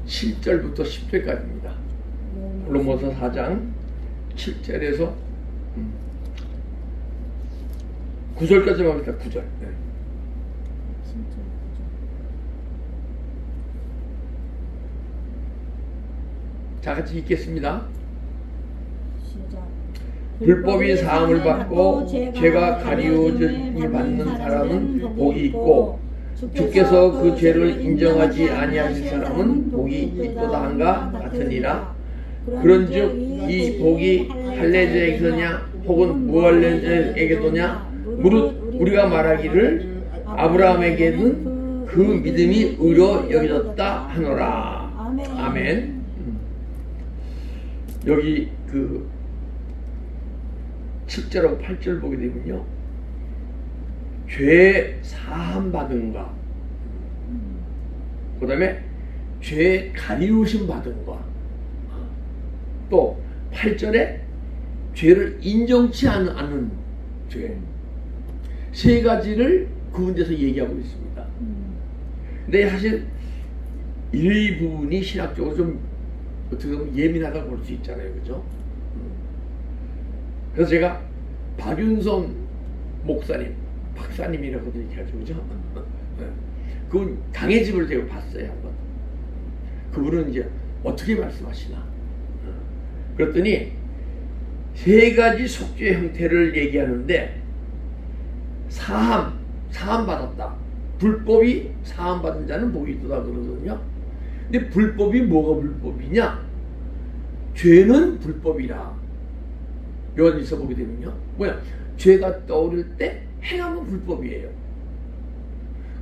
7절부터 10절까지입니다. 골로새서 4장 7절에서 9절까지만 합니다. 9절. 네. 자, 같이 읽겠습니다. 불법이 사함을 받고 죄가 가리워짐이 받는 사람은 복이 있고 주께서 그 죄를 인정하지 아니하실 사람은 복이 있도다 한가 같으니라. 그런즉 이 복이 할례자에게서냐 혹은 무할례자에게도냐 무릇 우리가 말하기를 아브라함에게는 그 믿음이 의로 여겨졌다 하노라. 아멘. 여기 그 7절하고 8절 보게 되면요, 죄 사함 받은 것, 그 다음에 죄 가리우심 받은 것, 또 8절에 죄를 인정치 않은 죄, 세 가지를 구분돼서 얘기하고 있습니다. 근데 사실 이 부분이 신학적으로 좀 어떻게 보면 예민하다고 볼 수 있잖아요, 그죠? 그래서 제가 박윤선 목사님, 박사님이라고도 얘기하죠, 그죠? 그분 강해집을 제가 봤어요, 한번. 그분은 이제 어떻게 말씀하시나? 그랬더니 세 가지 속죄 형태를 얘기하는데, 사함 받았다. 불법이 사함 받은 자는 복이 있다 그러거든요. 근데 불법이 뭐가 불법이냐? 죄는 불법이라. 요한일서 보게 되면요, 뭐야? 죄가 떠오를 때 행하면 불법이에요.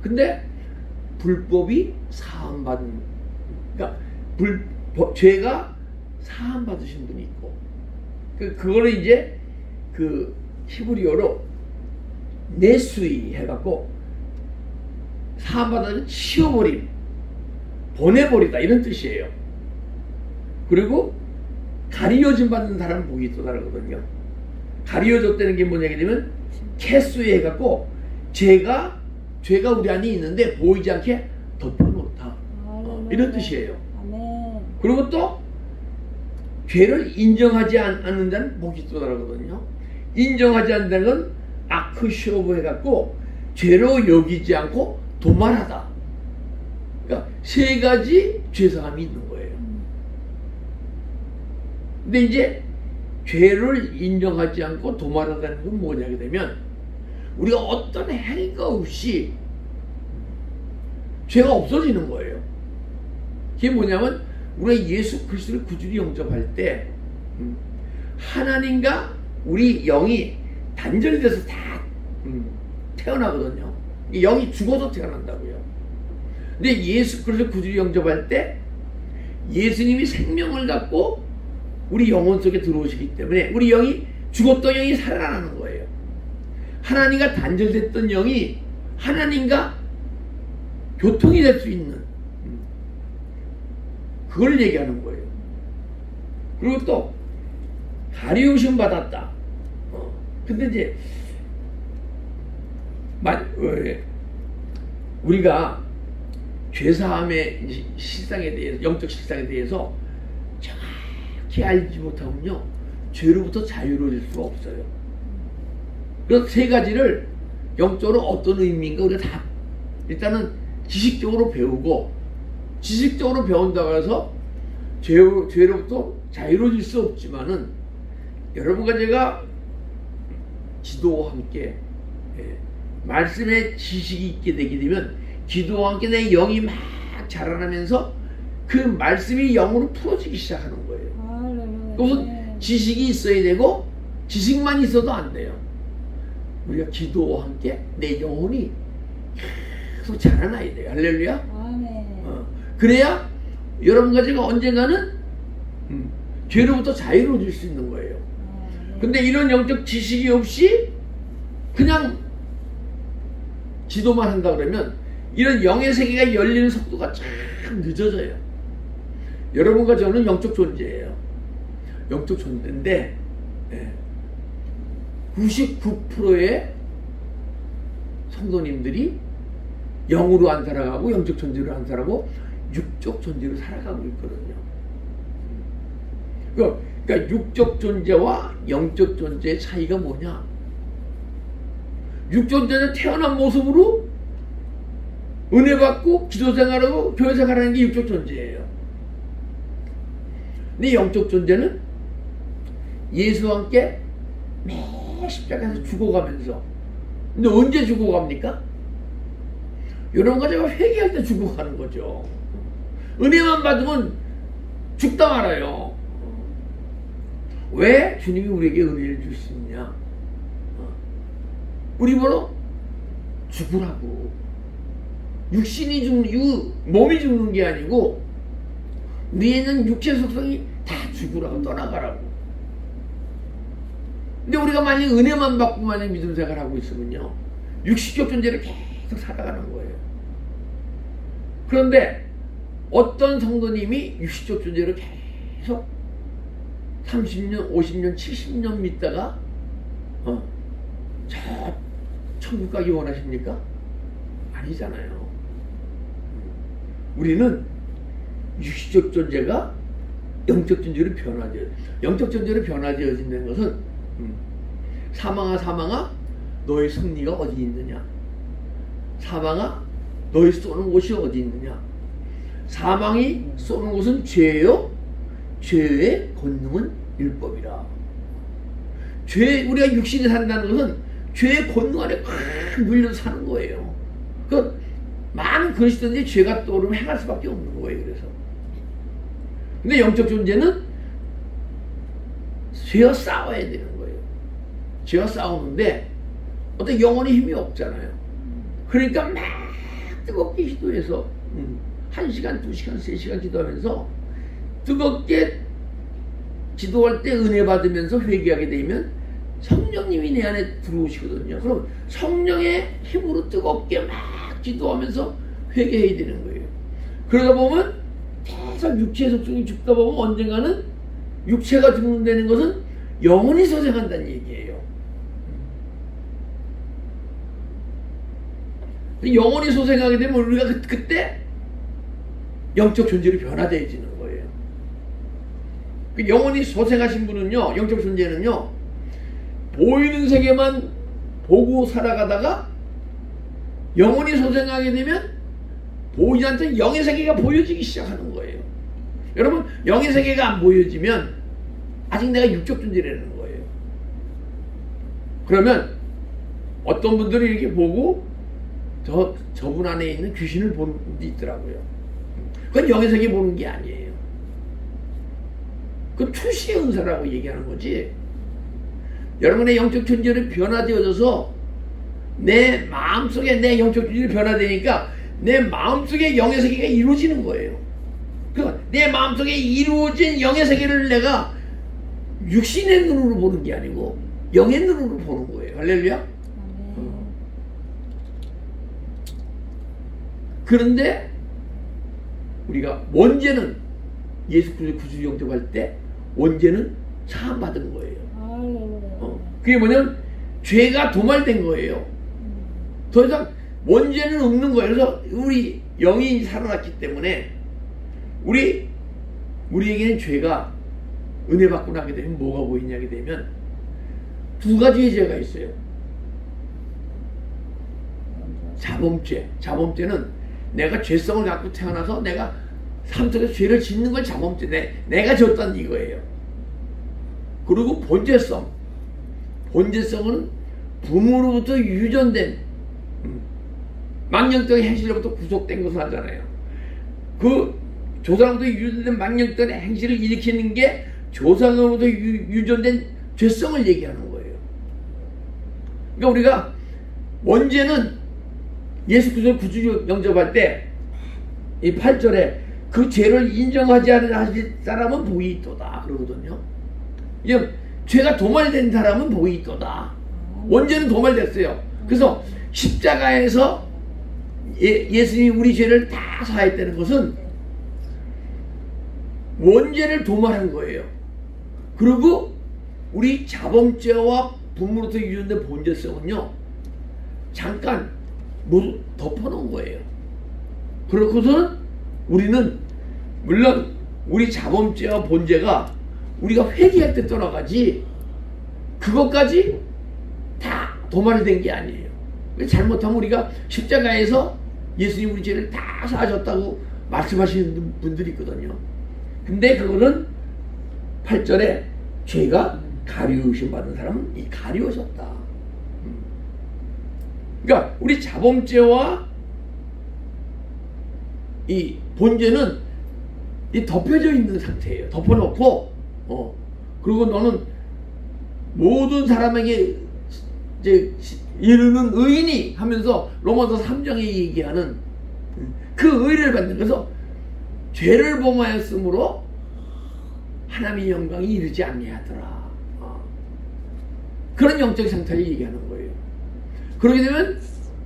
근데 불법이 사함받은, 그러니까 죄가 사함받으신 분이 있고, 그거를 이제 그 히브리어로 내수이 해갖고 사함받아서 치워버림, 보내버리다 이런 뜻이에요. 그리고 가리워짐 받는 사람은 복이 있다 그러거든요. 가리워졌다는 게 뭐냐 하면 캐수에 해갖고 죄가 우리 안에 있는데 보이지 않게 덮어놓다, 이런 뜻이에요. 그리고 또 죄를 인정하지 않는 자는 복이 있다 그러거든요. 인정하지 않는 건 아크쇼브 해갖고 죄로 여기지 않고 도말하다. 그러니까 세 가지 죄사함이 있는 거예요. 근데 이제 죄를 인정하지 않고 도말하다는 건 뭐냐게 되면 우리가 어떤 행위가 없이 죄가 없어지는 거예요. 그게 뭐냐면 우리가 예수 그리스도를 구주로 영접할 때 하나님과 우리 영이 단절돼서 다 태어나거든요. 영이 죽어서 태어난다고요. 근데 예수 그리스도 구주로 영접할 때 예수님이 생명을 갖고 우리 영혼 속에 들어오시기 때문에 우리 영이 죽었던 영이 살아나는 거예요. 하나님과 단절됐던 영이 하나님과 교통이 될 수 있는, 그걸 얘기하는 거예요. 그리고 또 가리우심 받았다. 근데 이제 우리가 죄사함의 실상에 대해서, 영적 실상에 대해서 정확히 알지 못하면요, 죄로부터 자유로워질 수가 없어요. 그래서 세 가지를 영적으로 어떤 의미인가 우리가 다 일단은 지식적으로 배우고, 지식적으로 배운다고 해서 죄로부터 자유로워질 수 없지만은, 여러분과 제가 기도와 함께 말씀의 지식이 있게 되게 되면 기도와 함께 내 영이 막 자라나면서 그 말씀이 영으로 풀어지기 시작하는 거예요. 그것은 지식이 있어야 되고 지식만 있어도 안 돼요. 우리가 기도와 함께 내 영혼이 계속 자라나야 돼요. 할렐루야. 그래야 여러분과 제가 언젠가는 죄로부터 자유로워질 수 있는 거예요. 근데 이런 영적 지식이 없이 그냥 기도만 한다 그러면 이런 영의 세계가 열리는 속도가 참 늦어져요. 여러분과 저는 영적 존재예요. 영적 존재인데 99%의 성도님들이 영으로 안 살아가고 영적 존재로 안 살아가고 육적 존재로 살아가고 있거든요. 그러니까 육적 존재와 영적 존재의 차이가 뭐냐? 육적 존재는 태어난 모습으로 은혜 받고 기도 생활하고 교회 생활하는 게 육적 존재예요. 근데 영적 존재는 예수와 함께 매 십자가에서 죽어가면서, 근데 언제 죽어갑니까? 이런 거 제가 회개할 때 죽어가는 거죠. 은혜만 받으면 죽다 말아요. 왜 주님이 우리에게 은혜를 주시느냐? 우리 보러 죽으라고. 육신이 죽는, 몸이 죽는 게 아니고 우리에는 육체 속성이 다 죽으라고, 떠나가라고. 근데 우리가 만약 은혜만 받고 만약 믿음 생활하고 있으면요, 육식적 존재를 계속 살아가는 거예요. 그런데 어떤 성도님이 육식적 존재를 계속 30년, 50년, 70년 믿다가 저 천국 가기 원하십니까? 아니잖아요. 우리는 육식적 존재가 영적 존재로 변화되어, 영적 존재로 변화되어진다는 것은 사망아 사망아 너의 승리가 어디 있느냐? 사망아 너의 쏘는 곳이 어디 있느냐? 사망이 쏘는 곳은 죄요, 죄의 권능은 율법이라. 죄, 우리가 육신이 산다는 것은 죄의 권능 안에 꽉 물려 사는 거예요. 그 많은 그릇이든지 죄가 떠오르면 행할 수밖에 없는 거예요. 그래서 근데 영적 존재는 죄와 싸워야 되는 거예요. 죄와 싸우는데 어떤 영혼의 힘이 없잖아요. 그러니까 막 뜨겁게 기도해서 1시간, 2시간, 3시간 기도하면서 뜨겁게 기도할 때 은혜 받으면서 회개하게 되면 성령님이 내 안에 들어오시거든요. 그럼 성령의 힘으로 뜨겁게 막 기도하면서 회개해야 되는 거예요. 그러다 보면 계속 육체의 속성이 죽다 보면 언젠가는 육체가 죽는다는 것은 영혼이 소생한다는 얘기예요. 영혼이 소생하게 되면 우리가 그때 영적 존재로 변화되어지는 거예요. 영혼이 소생하신 분은요, 영적 존재는요, 보이는 세계만 보고 살아가다가 영혼이 소생하게 되면 보이지 않던 영의 세계가 보여지기 시작하는 거예요. 여러분, 영의 세계가 안 보여지면 아직 내가 육적 존재라는 거예요. 그러면 어떤 분들이 이렇게 보고 저분 안에 있는 귀신을 보는 분도 있더라고요. 그건 영의 세계 보는 게 아니에요. 그건 출시의 은사라고 얘기하는 거지. 여러분의 영적 존재를 변화되어져서 내 마음속에 내 영적 존재를 변화되니까 내 마음속에 영의 세계가 이루어지는 거예요. 그러니까 내 마음속에 이루어진 영의 세계를 내가 육신의 눈으로 보는 게 아니고 영의 눈으로 보는 거예요. 할렐루야. 그런데 우리가 원죄는 예수 그리스도 구주 영접할 때 원죄는 사함 받은 거예요. 그게 뭐냐면 죄가 도말된 거예요. 더 이상 원죄는 없는 거예요. 그래서 우리 영이 살아났기 때문에 우리에게는 죄가 은혜 받고 나게 되면 뭐가 보이냐게 되면 두 가지의 죄가 있어요. 자범죄. 자범죄는 내가 죄성을 갖고 태어나서 내가 삶 속에서 죄를 짓는 걸 자범죄. 내가 졌다는 이거예요. 그리고 본죄성. 본죄성은 부모로부터 유전된 망령적인 행실로부터 구속된 것을 하잖아요. 그 조상으로부터 유전된 망령적인 행실을 일으키는 게 조상으로부터 유전된 죄성을 얘기하는 거예요. 그러니까 우리가 원죄는 예수 그리스도를 구주 영접할 때 이 8절에 그 죄를 인정하지 않은 사람은 복이 있도다 그러거든요. 이제 죄가 도말된 사람은 복이 있도다. 원죄는 도말됐어요. 그래서 십자가에서 예수님이 우리 죄를 다 사했다는 것은 원죄를 도말한 거예요. 그리고 우리 자범죄와 부모로부터 유전된 본죄성은요, 잠깐 덮어놓은 거예요. 그렇고서는 우리는 물론 우리 자범죄와 본죄가 우리가 회개할 때 떠나가지 그것까지 다 도말된 게 아니에요. 잘못하면 우리가 십자가에서 예수님 우리 죄를 다 사하셨다고 말씀하시는 분들이 있거든요. 근데 그거는 8절에 죄가 가리우심 받은 사람은 이 가리우셨다. 그러니까 우리 자범죄와 이 본죄는 이 덮여져 있는 상태예요. 덮어놓고 그리고 너는 모든 사람에게 이제 이르는 의인이 하면서 로마서 3장에 얘기하는 그 의를 받는. 그래서 죄를 범하였으므로 하나님의 영광이 이르지 아니하더라. 그런 영적 상태를 얘기하는 거예요. 그러게 되면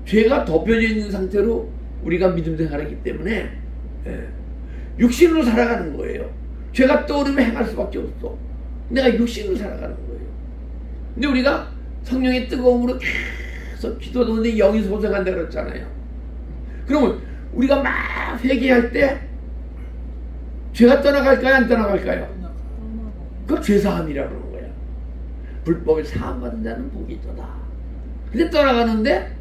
죄가 덮여져 있는 상태로 우리가 믿음 생활하기 때문에 육신으로 살아가는 거예요. 죄가 떠오르면 행할 수밖에 없어. 내가 육신으로 살아가는 거예요. 근데 우리가 성령의 뜨거움으로 계속 기도하는데 영이 소생한다 그랬잖아요. 그러면 우리가 막 회개할 때 죄가 떠나갈까요? 안 떠나갈까요? 그걸 죄사함이라고 그러는 거야. 불법을 사함받은 자는 복이 있도다. 근데 떠나가는데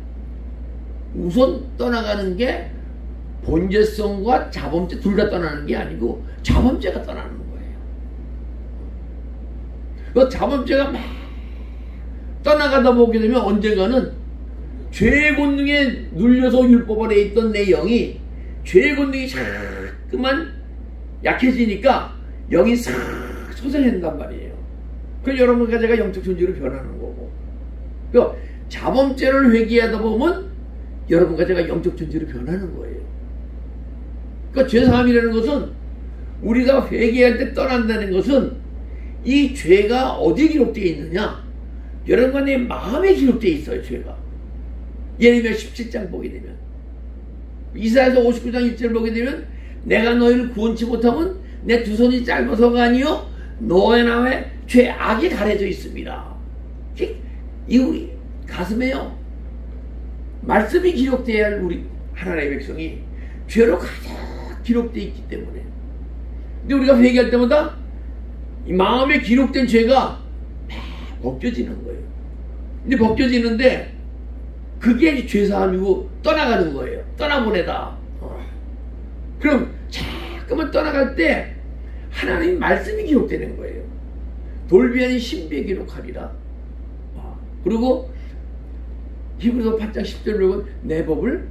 우선 떠나가는 게 본죄성과 자범죄 둘 다 떠나는 게 아니고 자범죄가 떠나는 거예요. 그 자범죄가 막 떠나가다 보게 되면 언젠가는 죄의 권능에 눌려서 율법 아래 있던 내 영이 죄의 권능이 자꾸만 약해지니까 영이 싹 소생한단 말이에요. 그래서 여러분과 제가 영적 존재로 변하는 거고, 그 자범죄를 회개하다 보면 여러분과 제가 영적 존재로 변하는 거예요. 그러니까 죄사함이라는 것은 우리가 회개할 때 떠난다는 것은 이 죄가 어디에 기록되어 있느냐? 여러분과 내 마음에 기록되어 있어요. 죄가. 예레미야 17장 보게 되면, 이사야서 59장 1절 보게 되면 내가 너희를 구원치 못하면 내 두 손이 짧아서가 아니요 너의 나의 죄악이 가려져 있습니다. 이 우리 가슴에요 말씀이 기록되어야 할 우리 하나님의 백성이 죄로 가득 기록되어 있기 때문에. 근데 우리가 회개할 때마다 이 마음에 기록된 죄가 벗겨지는 거예요. 근데 벗겨지는데 그게 죄사함이고 떠나가는 거예요. 떠나보내다. 그럼 자꾸만 떠나갈 때 하나님 말씀이 기록되는 거예요. 돌비 아닌 신비에 기록하리라. 그리고 히브리서 8장 10절을 보면 내 법을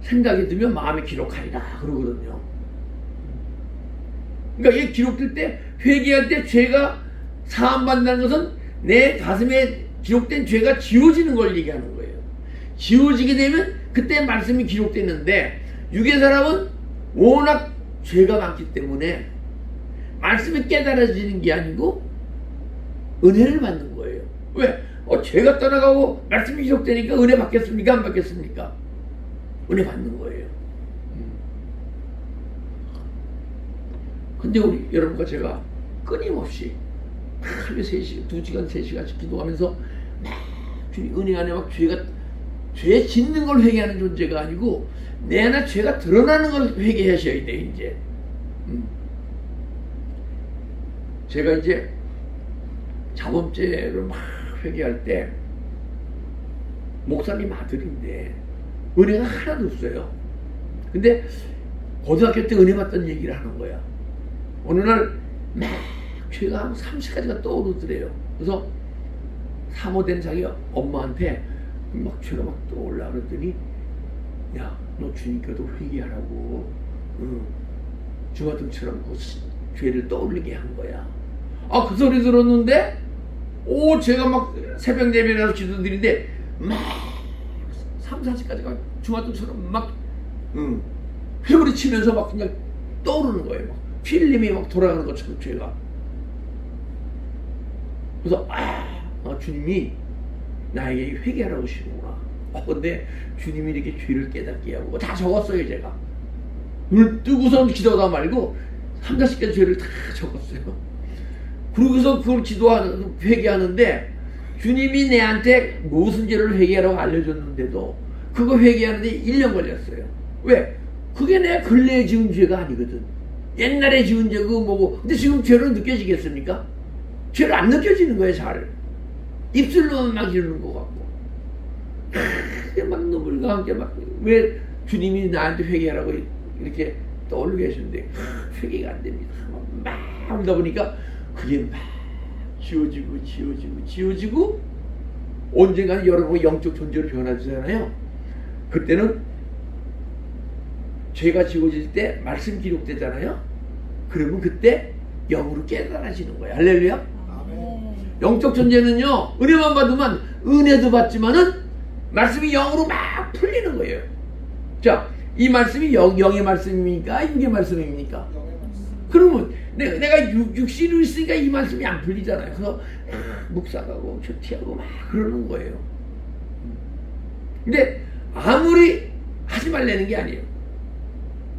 생각에 두면 마음에 기록하리라 그러거든요. 그러니까 이게 기록될 때 회개할 때 죄가 사함받는다는 것은 내 가슴에 기록된 죄가 지워지는 걸 얘기하는 거예요. 지워지게 되면 그때 말씀이 기록되는데 육의 사람은 워낙 죄가 많기 때문에 말씀이 깨달아지는 게 아니고 은혜를 받는 거예요. 왜? 죄가 떠나가고 말씀이 기록되니까 은혜 받겠습니까? 안 받겠습니까? 은혜 받는 거예요. 근데 우리 여러분과 제가 끊임없이 하루에 3시간, 2시간, 3시간씩 기도하면서 막 주님 은혜 안에 막 죄 짓는 걸 회개하는 존재가 아니고 내 안에 죄가 드러나는 걸 회개하셔야 돼. 이제 제가 이제 자범죄를 막 회개할 때 목사님 아들인데 은혜가 하나도 없어요. 근데 고등학교 때 은혜 받던 얘기를 하는 거야. 어느 날 막 죄가 한 30가지가 떠오르더래요. 그래서 사모된 자기 엄마한테 막 죄가 막 떠올라 그랬더니 야, 너 주님께도 회개하라고 주마등처럼 그 죄를 떠올리게 한 거야. 그 소리 들었는데 제가 막 새벽 예배라서 기도드리는데 막 3, 40가지가 주마등처럼 막 회오리 치면서 막 그냥 떠오르는 거예요. 막 필름이 막 돌아가는 것처럼 죄가. 그래서 주님이 나에게 회개하라고 하시는구나. 근데 주님이 이렇게 죄를 깨닫게 하고 다 적었어요. 제가 눈 뜨고서 기도하다 말고 3, 40가지 죄를 다 적었어요. 그러고서 그걸 기도하는 회개하는데 주님이 내한테 무슨 죄를 회개하라고 알려줬는데도 그거 회개하는데 1년 걸렸어요. 왜? 그게 내가 근래에 지은 죄가 아니거든. 옛날에 지은 죄고 뭐고. 근데 지금 죄로 느껴지겠습니까? 죄로 안 느껴지는 거예요, 잘. 입술로만 막 이러는 것 같고. 막 눈물과 함께 막, 왜 주님이 나한테 회개하라고 이렇게 떠올리게 하셨는데, 회개가 안 됩니다. 막 하다 보니까, 그게 막 지워지고, 언젠가는 여러분의 영적 존재로 변화되잖아요. 그때는 죄가 지워질 때 말씀 기록되잖아요. 그러면 그때 영으로 깨달아지는 거예요. 할렐루야. 아멘. 영적 존재는요, 은혜만 받으면 은혜도 받지만은 말씀이 영으로 막 풀리는 거예요. 자, 이 말씀이 영의 말씀입니까? 육의 말씀입니까? 영의 말씀. 그러면 내가 육신으로 있으니까 이 말씀이 안 풀리잖아요. 그래서 묵상하고 큐티하고 막 그러는 거예요. 근데 아무리 하지 말라는 게 아니에요.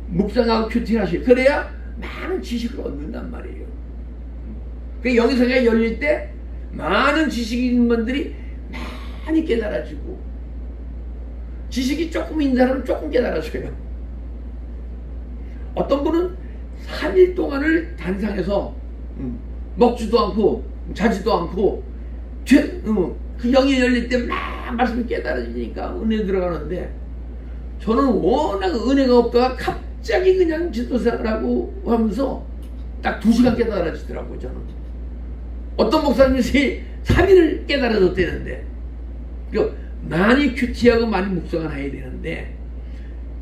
묵상하고 큐티하시고 그래야 많은 지식을 얻는단 말이에요. 그 영성이 열릴 때 많은 지식이 있는 분들이 많이 깨달아지고, 지식이 조금 있는 사람은 조금 깨달아져요. 어떤 분은 3일 동안을 단상에서 먹지도 않고 자지도 않고 그 영이 열릴 때 막 말씀이 깨달아지니까 은혜 들어가는데, 저는 워낙 은혜가 없다가 갑자기 그냥 지도생활을 하고 하면서 딱 2시간 깨달아지더라고요. 저는 어떤 목사님이 3일을 깨달아졌다는데, 많이 큐티하고 많이 묵상을 해야 되는데,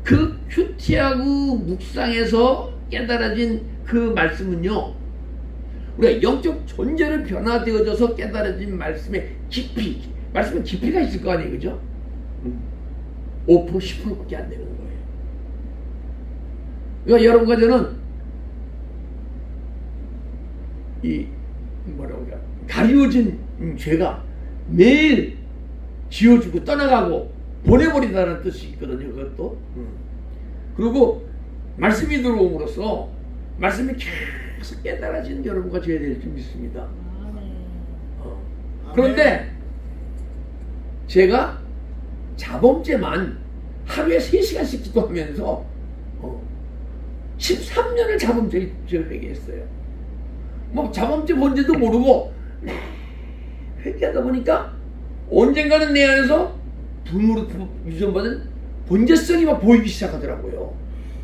그 큐티하고 묵상에서 깨달아진 그 말씀은요, 우리가 영적 존재로 변화되어져서 깨달아진 말씀의 깊이, 말씀은 깊이가 있을 거 아니에요, 그죠? 5% 10%밖에 안 되는 거예요. 그러니까 여러분과 저는 이 뭐라고 그래, 가리워진 죄가 매일 지워주고 떠나가고 보내버린다는 뜻이 있거든요. 그것도. 그리고 말씀이 들어옴으로써 말씀이 계속 깨달아지는 여러분과 되어야 될 줄 믿습니다. 그런데 제가 자범죄만 하루에 3시간씩 기도하면서 13년을 자범죄를 회개했어요. 뭐 자범죄 뭔지도 모르고 회개하다 보니까 언젠가는 내 안에서 분으로 유전받은 본제성이 막 보이기 시작하더라고요.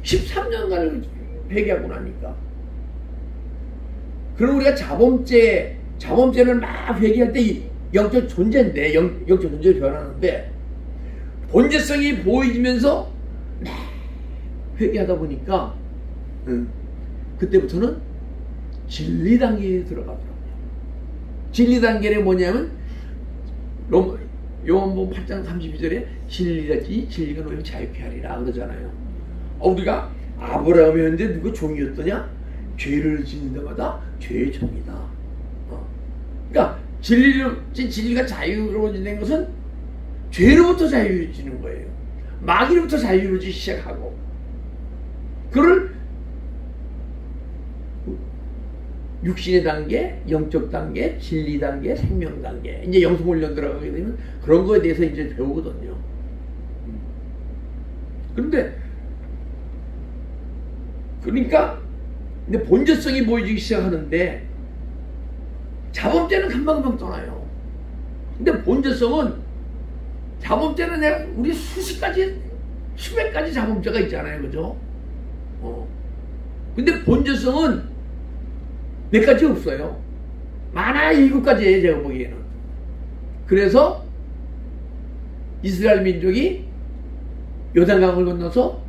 13년간을 회개하고 나니까. 그럼 우리가 자범죄를 막 회개할 때 이 영적 존재인데, 영적 존재로 변하는데, 본제성이 보이면서 회개하다 보니까 그때부터는 진리 단계에 들어가더라고요. 진리 단계는 뭐냐면 요한복음 8장 32절에 진리가 너희를 자유케 하리라 그러잖아요. 우리가 아브라함의 현재 누구 종이었더냐? 죄를 짓는 데마다 죄의 종이다. 그러니까 진리가 자유로워지는 것은 죄로부터 자유해지는 거예요. 마귀로부터 자유로워지기 시작하고, 그걸 육신의 단계, 영적 단계, 진리 단계, 생명 단계, 이제 영성훈련 들어가게 되면 그런 거에 대해서 이제 배우거든요. 그러니까 근데 본질성이 보여지기 시작하는데, 자범죄는 금방금방 떠나요. 근데 본질성은, 자범죄는 우리 수백 가지 자범죄가 있잖아요, 그죠? 근데 본질성은 몇 가지 없어요. 많아야 7가지예요, 제가 보기에는. 그래서 이스라엘 민족이 요단강을 건너서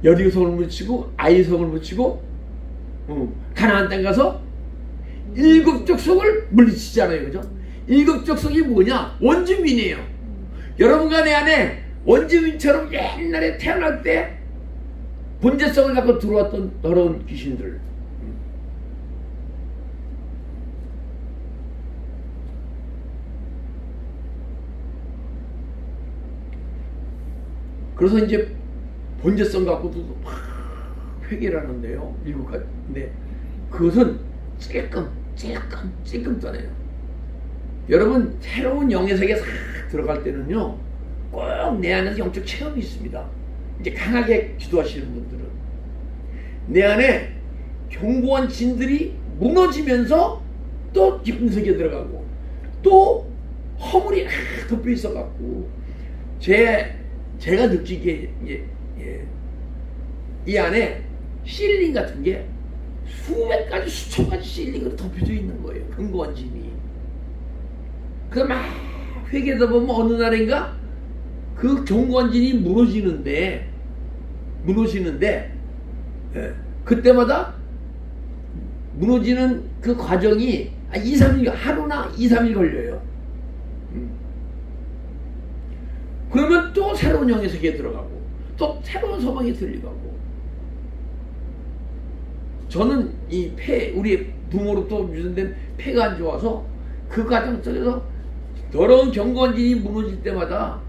여리고성을 묻히고 아이성을 묻히고 가나안 땅 가서 7족속을 물리치잖아요, 그죠? 7족속이 뭐냐? 원주민이에요. 여러분과 내 안에 원주민처럼 옛날에 태어날 때 본제성을 갖고 들어왔던 더러운 귀신들, 그래서 이제 본제성 갖고도 막 회개를 하는데요. 7가지. 근데 그것은 찔끔 떠내요. 여러분, 새로운 영의 세계에 싹 들어갈 때는요, 꼭 내 안에서 영적 체험이 있습니다. 이제 강하게 기도하시는 분들은 내 안에 견고한 진들이 무너지면서 또 깊은 세계에 들어가고 또 허물이 덮여 있어 갖고 제가 느끼기에 이 안에 실링 같은 게 수백 가지 수천 가지 실링으로 덮여져 있는 거예요. 견고한 진이. 그래서 막 회개하다 보면 어느 날인가 그 견고한 진이 무너지는데 그때마다 무너지는 그 과정이 2, 3일, 하루나 2, 3일 걸려요. 그러면 또 새로운 영의 세계에 들어가고 또 새로운 소망이 들려가고. 저는 이 우리 부모로부터 유전된 폐가 안 좋아서 그 과정 속에서 더러운 견고한 진이 무너질 때마다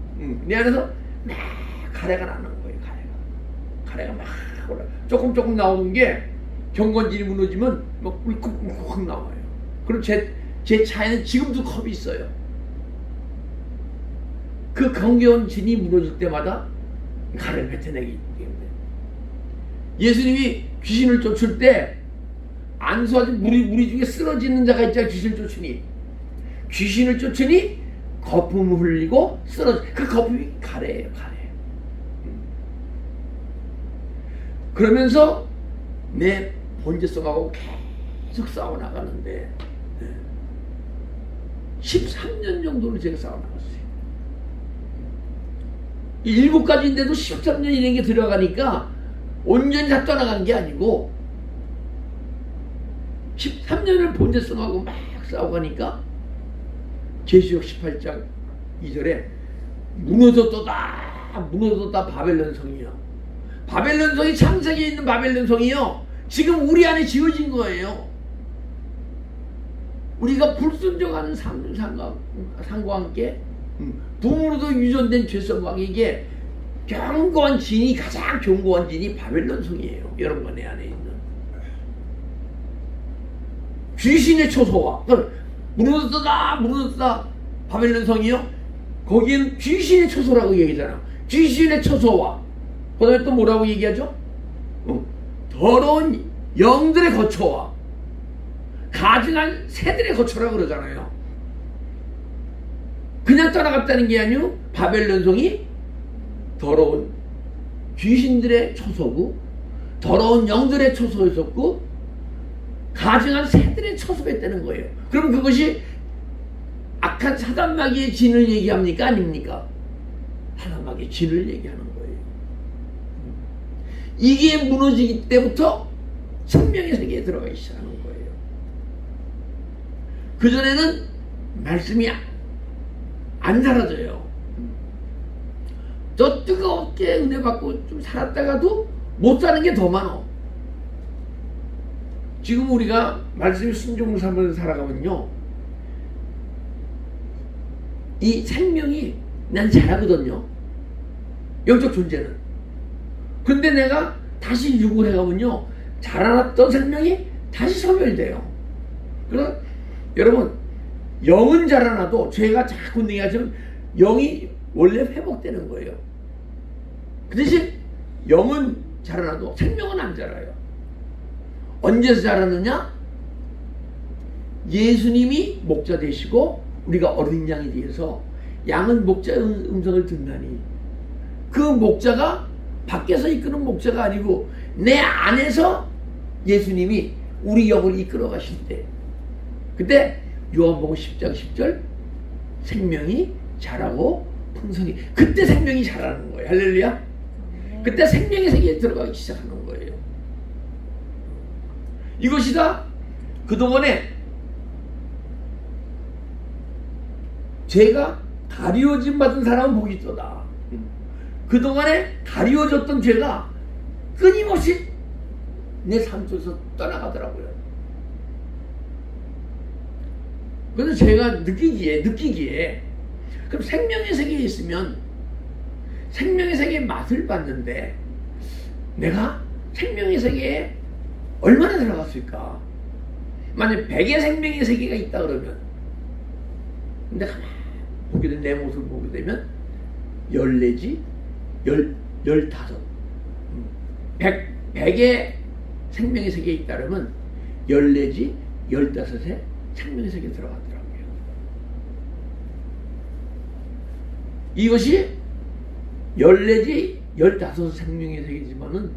내 안에서 막 가래가 나는 거예요. 가래가 막 올라. 조금 나오는 게 견고한 진이 무너지면 막 울컥울컥 나와요. 그럼 제 차에는 지금도 컵이 있어요. 그 견고한 진이 무너질 때마다 가래를 뱉어내기 때문에. 예수님이 귀신을 쫓을 때 안수하지 무리 중에 쓰러지는 자가 있잖아요. 귀신을 쫓으니 거품을 흘리고 쓰러져. 그 거품이 가래예요. 가래. 그러면서 내 본질성하고 계속 싸워나가는데 13년 정도를 제가 싸워나갔어요. 7가지인데도 13년 이런 게 들어가니까 온전히 다 떠나간 게 아니고 13년을 본질성하고 막 싸워가니까 계시록 18장 2절에 무너졌다 바벨론 성이요. 바벨론 성이 창세기에 있는 바벨론 성이요. 지금 우리 안에 지어진 거예요. 우리가 불순종하는 삶과 함께 부모로도 유전된 죄성과 이게 견고한 진이 가장 견고한 진이 바벨론 성이에요. 여러분 내 안에 있는 귀신의 초소와 무너졌다 바벨론 성이요. 거기엔 귀신의 초소라고 얘기하잖아. 귀신의 초소와 그 다음에 또 뭐라고 얘기하죠? 더러운 영들의 거처와 가증한 새들의 거처라고 그러잖아요. 그냥 떠나갔다는 게 아니고 바벨론 성이 더러운 귀신들의 초소고 더러운 영들의 초소였었고 가증한 새들의 초소였다는 거예요. 그럼 그것이 악한 사단마귀의 진을 얘기합니까? 아닙니까? 사단마귀의 진을 얘기하는 거예요. 이게 무너지기 때부터 생명의 세계에 들어가기 시작하는 거예요. 그전에는 말씀이 안 사라져요. 더 뜨겁게 은혜 받고 좀 살았다가도 못 사는 게 더 많아. 지금 우리가 말씀이 순종을 삼으면서 살아가면요, 이 생명이 난 잘하거든요. 영적 존재는. 근데 내가 다시 육을 해가면요, 자라났던 생명이 다시 소멸돼요. 그래서 여러분, 영은 자라나도 죄가 자꾸 내가지면 영이 원래 회복되는 거예요. 그 대신 영은 자라나도 생명은 안 자라요. 언제서 자라느냐? 예수님이 목자 되시고 우리가 어린 양이 되어서 양은 목자의 음성을 듣나니, 그 목자가 밖에서 이끄는 목자가 아니고 내 안에서 예수님이 우리 영을 이끌어 가실 때, 그때 요한복음 10장 10절 생명이 자라고 풍성히, 그때 생명이 자라는 거예요. 할렐루야. 그때 생명의 세계에 들어가기 시작하는 거예요. 이것이다. 그동안에 죄가 가리워짐 받은 사람은 복이 있도다. 그동안에 가리워졌던 죄가 끊임없이 내 삶 속에서 떠나가더라고요. 그래서 제가 느끼기에 그럼 생명의 세계에 있으면 생명의 세계의 맛을 봤는데 내가 생명의 세계에 얼마나 들어갔을까? 만약 100의 생명의 세계가 있다 그러면, 근데 가만히 보게 된 내 모습을 보게 되면 14지? 15. 100의 생명의 세계에 잇따르면 14지 15의 생명의 세계에 들어가더라고요. 이것이 14지 15 생명의 세계지만은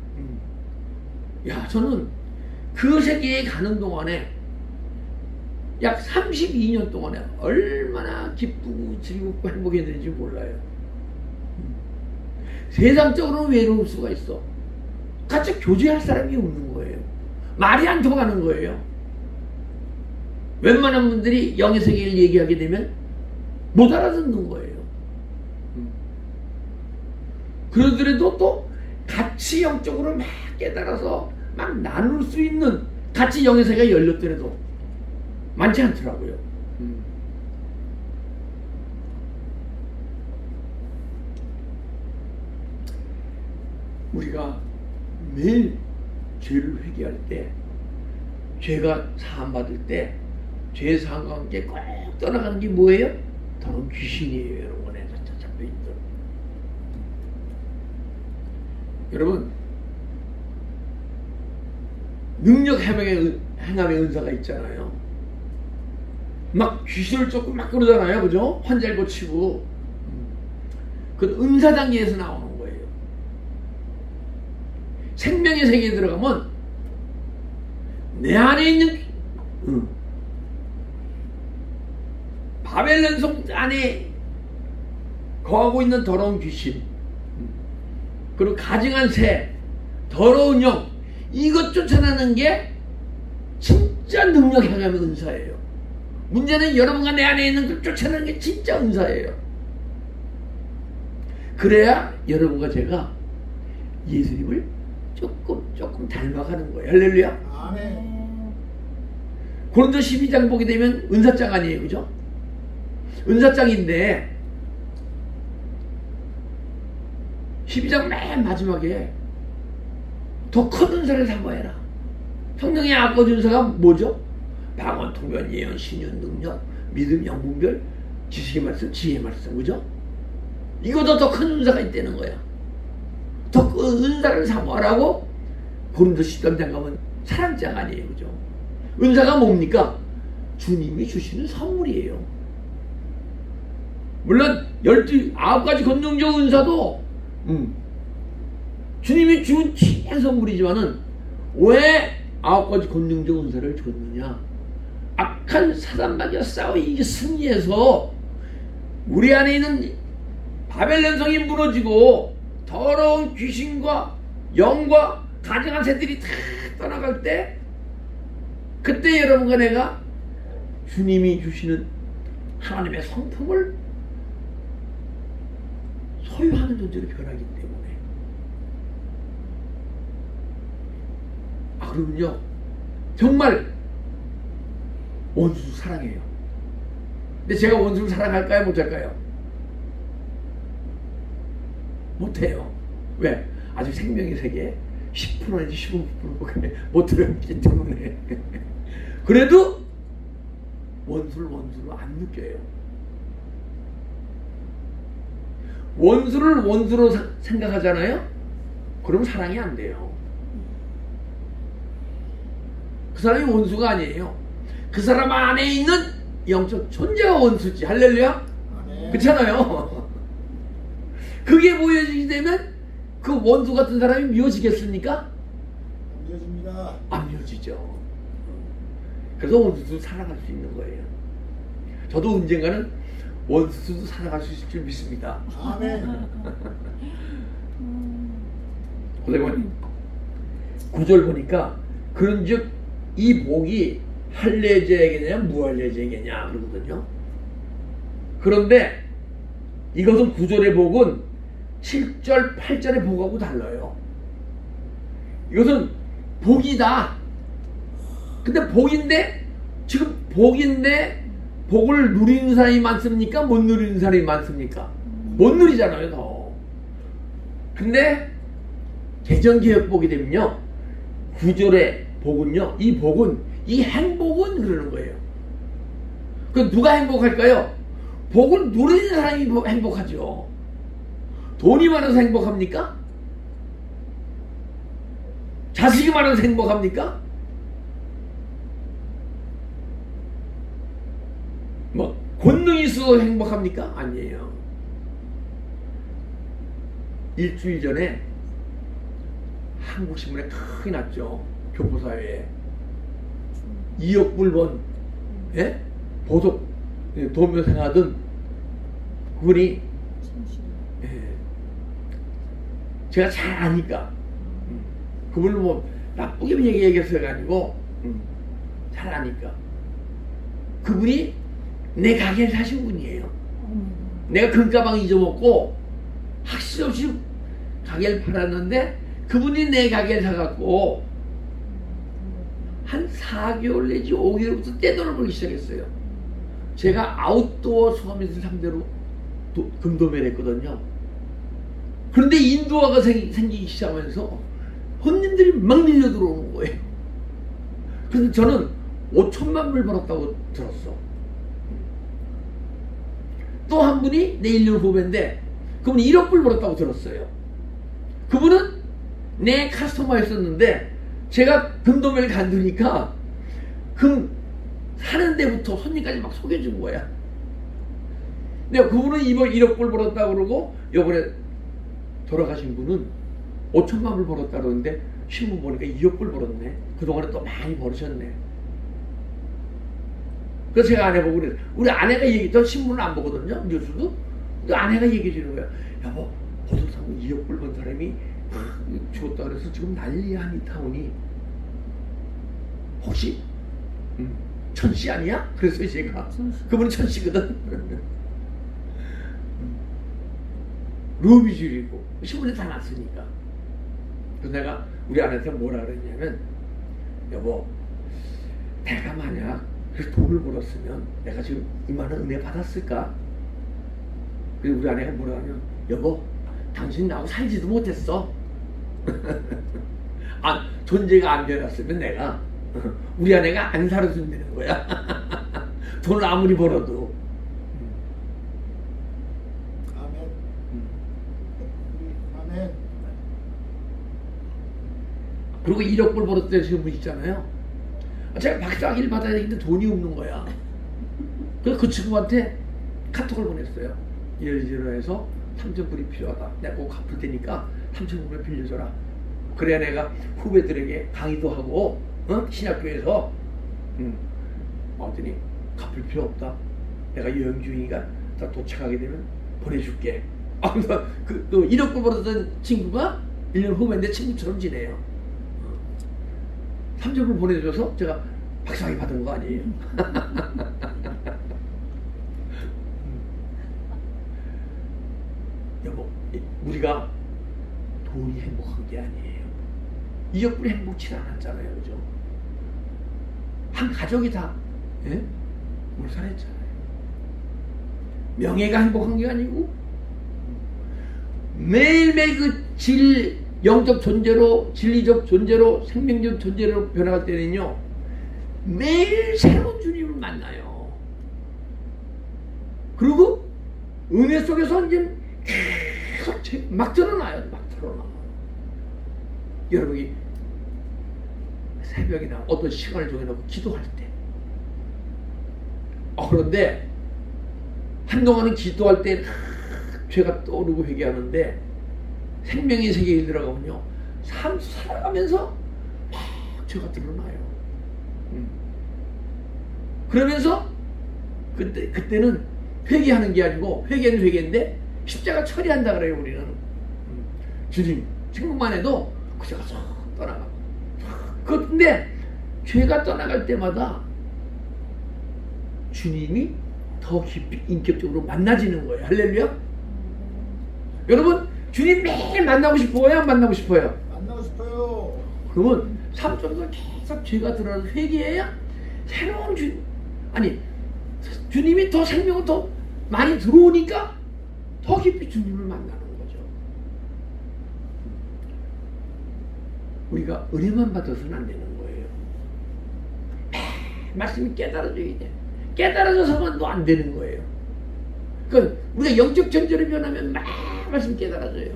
야, 저는 그 세계에 가는 동안에 약 32년 동안에 얼마나 기쁘고 즐겁고 행복했는지 몰라요. 세상적으로는 외로울 수가 있어. 같이 교제할 사람이 없는 거예요. 말이 안 통하는 거예요. 웬만한 분들이 영의 세계를 얘기하게 되면 못 알아듣는 거예요. 그러더라도 또 같이 영적으로 막 깨달아서 막 나눌 수 있는 같이 영의 세계가 열렸더라도 많지 않더라고요. 우리가 매일 죄를 회개할 때, 죄가 사함받을 때, 죄 사함과 함께 꼭 떠나가는 게 뭐예요? 더러운 귀신이에요. 여러분에 잡혀있던. 여러분, 능력 행함의 은사가 있잖아요. 막 귀신을 쫓고 막 그러잖아요. 그죠? 환자를 고치고. 그 은사 단계에서 나오는 거예요. 생명의 세계에 들어가면 내 안에 있는 바벨론 성 안에 거하고 있는 더러운 귀신, 그리고 가증한 새, 더러운 영, 이것 쫓아내는 게 진짜 능력 행함의 은사예요. 문제는 여러분과 내 안에 있는 걸 쫓아내는 게 진짜 은사예요. 그래야 여러분과 제가 예수님을 조금 닮아가는 거예요. 할렐루야. 아멘. 고린도 12장 보게 되면 은사장 아니에요. 그죠? 은사장인데 12장 맨 마지막에 더 큰 은사를 삼아해라. 성령의 아버지 은사가 뭐죠? 방언, 통변, 예언, 신윤, 능력, 믿음, 영분별, 지식의 말씀, 지혜의 말씀. 그죠? 이거보다 더 큰 은사가 있다는 거야. 더 큰 은사를 삼아라고 고린도 13장 가면 사랑장 아니에요. 그죠? 은사가 뭡니까? 주님이 주시는 선물이에요. 물론 9가지 권능적 은사도 주님이 준 귀한 선물이지만은 왜 9가지 권능적 은사를 줬느냐? 악한 사단마귀와 싸워 이기 승리해서 우리 안에 있는 바벨론 성이 무너지고 더러운 귀신과 영과 가증한 새들이 다 떠나갈 때, 그때 여러분과 내가 주님이 주시는 하나님의 성품을 소유하는 존재로 변하기 때문에. 그러면요, 정말 원수 사랑해요. 근데 제가 원수를 사랑할까요? 못할까요? 못해요. 왜? 아직 생명의 세계에 10%인지 15%밖에 못 들어있기 때문에. 그래도 원수로 안 느껴요. 원수를 원수로 생각하잖아요? 그럼 사랑이 안 돼요. 그 사람이 원수가 아니에요. 그 사람 안에 있는 영적 존재가 원수지. 할렐루야? 그렇잖아요. 그게 보여지게 되면 그 원수 같은 사람이 미워지겠습니까? 안 미워집니다. 안 미워지죠. 그래서 원수도 살아갈 수 있는 거예요. 저도 언젠가는 원수도 살아갈 수 있을 줄 믿습니다. 아멘. 선생님, 9절 보니까 그런즉 이 복이 할례제에게냐 무할례제에게냐 그러거든요. 그런데 이것은 9절의 복은 7절 8절의 복하고 달라요. 이것은 복이다. 근데 복인데, 지금 복인데 복을 누리는 사람이 많습니까? 못 누리는 사람이 많습니까? 못 누리잖아요. 더. 근데 개정개혁복이 되면요, 9절의 복은요, 이 복은, 이 행복은 그러는 거예요. 그럼 누가 행복할까요? 복을 누리는 사람이 행복하죠. 돈이 많아서 행복합니까? 자식이 많아서 행복합니까? 뭐 권능이 있어도 행복합니까? 아니에요. 일주일 전에 한국신문에 크게 났죠. 교포사회에 2억 불 번 보석 도우며 생하던 그분이 제가 잘 아니까 그분을 뭐 나쁘게 얘기해서가 아니고 잘 아니까 그분이 내 가게를 사신 분이에요. 내가 금가방 잊어먹고 확실 없이 가게를 팔았는데 그분이 내 가게를 사갖고 한 4개월 내지 5개월부터 떼돈을 벌기 시작했어요. 제가 아웃도어 소매들 상대로 금도매를 했거든요. 그런데 인도화가 생기기 시작하면서 손님들이 막 밀려 들어오는 거예요. 그래서 저는 5천만 불 벌었다고 들었어. 또 한 분이 내 1년 후배인데 그분이 1억 불 벌었다고 들었어요. 그분은 내 카스터머였었는데 제가 금도매를 간두니까 금 사는 데부터 손님까지 막 소개해준 거야. 근데 그분은 이번 1억 불 벌었다고 그러고 요번에 돌아가신 분은 5천만 불 벌었다 그러는데 신문 보니까 2억 불 벌었네. 그동안에 또 많이 벌으셨네. 그래서 제가 아내 보고 그래요. 우리 아내가 저 신문을 안 보거든요. 뉴스도. 근데 아내가 얘기해 주는 거야. 여보, 보석상금 2억 불 번 사람이 죽었다 그래서 지금 난리야, 이 타운이. 혹시 천씨 아니야? 그래서 제가 그분은 천씨거든. 루비줄이고 신문에 다 났으니까. 그래서 내가 우리 아내한테 뭐라 그랬냐면 여보, 내가 만약 돈을 벌었으면 내가 지금 이만한 은혜 받았을까? 그리고 우리 아내가 뭐라 하냐면 여보, 당신 나하고 살지도 못했어. 아, 존재가 안 변했으면 내가 우리 아내가 안 살아준다는 거야. 돈을 아무리 벌어도. 아멘. 아멘. 그리고 1억 불 벌었다는 분 있잖아요. 제가 박사학위를 받아야 되는데 돈이 없는 거야. 그래서 그 친구한테 카톡을 보냈어요. 이러이러해서 3,000불이 필요하다. 내가 꼭 갚을 테니까 3,000불을 빌려줘라. 그래야 내가 후배들에게 강의도 하고 신학교에서 어더니 갚을 필요 없다. 내가 여행 중이니까 도착하게 되면 보내줄게. 아, 그 1억 불 벌었던 친구가 1년 후배인데 친구처럼 지내요. 3,000불 보내줘서 제가 박사학위 받은 거 아니에요. 여보, 우리가 돈이 행복한 게 아니에요. 2억 불이 행복치 않았잖아요. 그죠? 한 가족이 다 몰살했잖아요. 명예가 행복한 게 아니고 매일매일 그 영적 존재로, 진리적 존재로, 생명적 존재로 변화할 때는요, 매일 새로운 주님을 만나요. 그리고 은혜 속에서 이제 계속 막 드러나요. 막 드러나. 여러분이 새벽이나 어떤 시간을 정해놓고 기도할 때, 그런데 한동안은 기도할 때 죄가 떠오르고 회개하는데 생명의 세계에 들어가면요, 삶 살아가면서 막 죄가 드러나요. 그러면서 그때는 회개하는 게 아니고, 회개는 회개인데 십자가 처리한다 그래요. 우리는 주님 생각만 해도 그 죄가 쏙 떠나가. 그런데 죄가 떠나갈 때마다 주님이 더 깊이 인격적으로 만나지는 거예요. 할렐루야. 여러분, 주님 매일 만나고 싶어요? 안 만나고 싶어요? 만나고 싶어요. 그러면 삶 속에서 계속 죄가 들어서 회개해야 새로운 주님이 더 생명을 더 많이 들어오니까 더 깊이 주님을 만나는 거죠. 우리가 은혜만 받아서는 안 되는 거예요. 말씀이 깨달아져야 돼. 깨달아져서만 또 안 되는 거예요. 그러니까 우리가 영적 존재로 변하면 막 말씀 깨달아져요.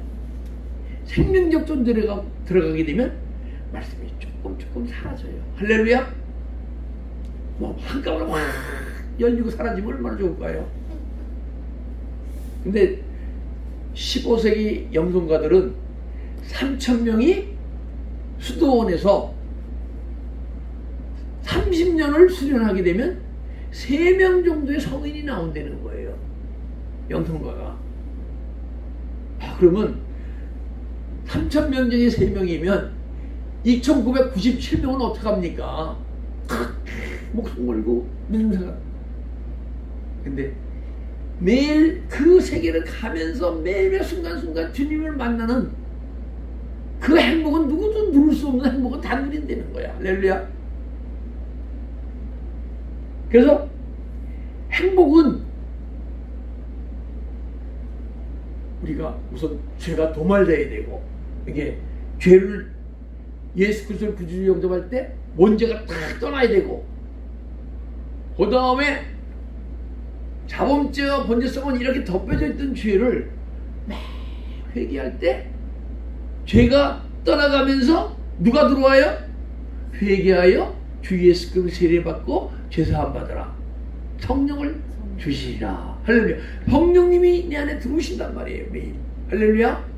생명적 존재로 들어가게 되면 말씀이 조금 사라져요. 할렐루야. 뭐 한꺼번에 확 열리고 사라지면 얼마나 좋을까요? 근데 15세기 영성가들은 3,000명이 수도원에서 30년을 수련하게 되면 3명 정도의 성인이 나온다는 거예요. 영성가가. 그러면 3,000명 중에 3명이면 2,997명은 어떡합니까? 목숨 걸고 믿는 사람. 근데 매일 그 세계를 가면서 매일의 순간순간 주님을 만나는 그 행복은 누구도 누릴 수 없는 행복은 다 누린다는 거야. 할렐루야. 그래서 행복은 우리가 우선 죄가 도말돼야 되고, 이게 죄를 예수 그리스도를 구주로 영접할 때 원죄가 딱 떠나야 되고, 그 다음에 자범죄와 번제성은 이렇게 덮여져 있던 죄를 막 회개할 때 죄가 떠나가면서 누가 들어와요? 회개하여 주 예수 그리스도 세례받고 죄사함 받으라. 성령을 주시리라. 할렐루야. 성령님이 내 안에 들어오신단 말이에요. 매일. 할렐루야.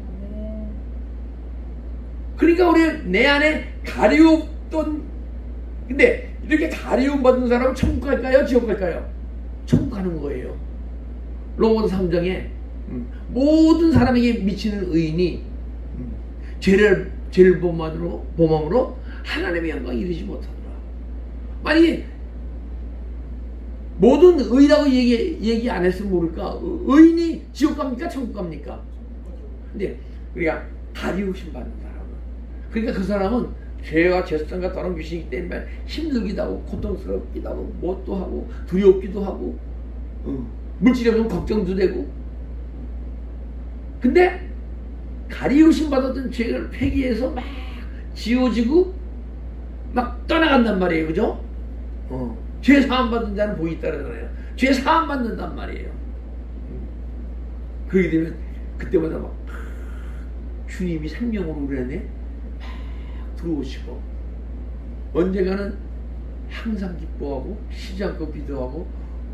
그러니까 우리 내 안에 가리웠던, 근데 이렇게 가리움 받은 사람은 천국 갈까요? 지옥 갈까요? 천국 가는 거예요. 로마서 3장에 모든 사람에게 미치는 의인이 죄를 범함으로 하나님의 영광 이루지 못하더라. 만약에 모든 의라고 얘기 안 했으면 모를까? 의인이 지옥 갑니까? 천국 갑니까? 근데 우리가 가리우심 받는 사람은, 그러니까 그 사람은 죄와 죄성과 더러운 귀신이기 때문에 힘들기도 하고 고통스럽기도 하고 뭣도 하고 두렵기도 하고 물질이 없으면 걱정도 되고, 근데 가리우심 받았던 죄를 회개해서 막 지워지고 막 떠나간단 말이에요. 그죠? 죄 사함 받은 자는 복이 있다 그러잖아요. 죄 사함 받는단 말이에요. 그렇게 되면 그때마다 막 주님이 생명으로 우리 안에 들어오시고, 언젠가는 항상 기뻐하고 쉬지 않고 기도하고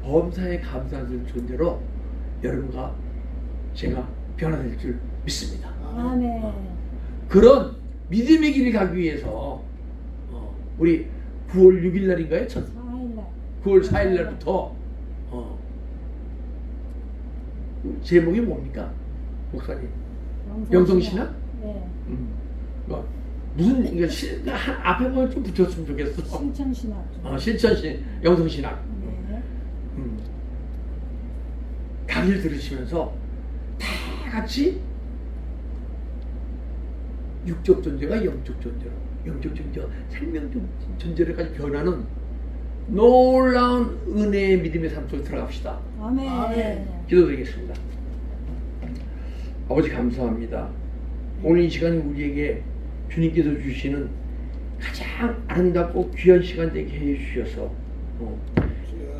범사에 감사하는 존재로 여러분과 제가 변화될 줄 믿습니다. 아멘. 그런 믿음의 길을 가기 위해서 우리 9월 6일 날인가요? 9월 4일 날부터 제목이 뭡니까? 목사님. 영성신학? 네. 무슨 이게 앞에 뭐 좀 붙였으면 좋겠어. 실천신학. 실천신 영성신학. 네. 강의를 들으시면서 다 같이 육적 존재가 영적 존재로, 영적 존재가 생명 존재로까지 변하는 놀라운 은혜의 믿음의 삶 속에 들어갑시다. 아멘. 아멘. 기도드리겠습니다. 아버지 감사합니다. 오늘 이 시간 우리에게 주님께서 주시는 가장 아름답고 귀한 시간 되게 해주셔서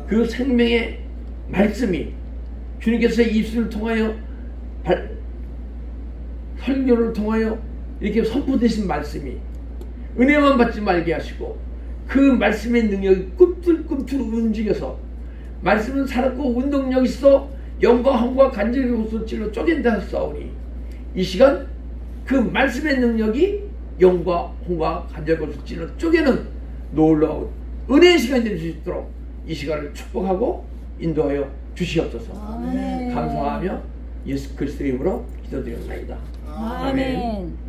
그 생명의 말씀이 주님께서 입술을 통하여 설교를 통하여 이렇게 선포되신 말씀이 은혜만 받지 말게 하시고, 그 말씀의 능력이 꿈틀꿈틀 움직여서 말씀은 살았고 운동력 있어 영과 혼과 간절히 호소질로 쪼갠다 하사오니, 이 시간 그 말씀의 능력이 영과 혼과 간절히 호소질로 쪼개는 놀라운 은혜의 시간이 될 수 있도록 이 시간을 축복하고 인도하여 주시옵소서. 아멘. 감사하며 예수 그리스도의 이름으로 기도드렸나이다. 아멘.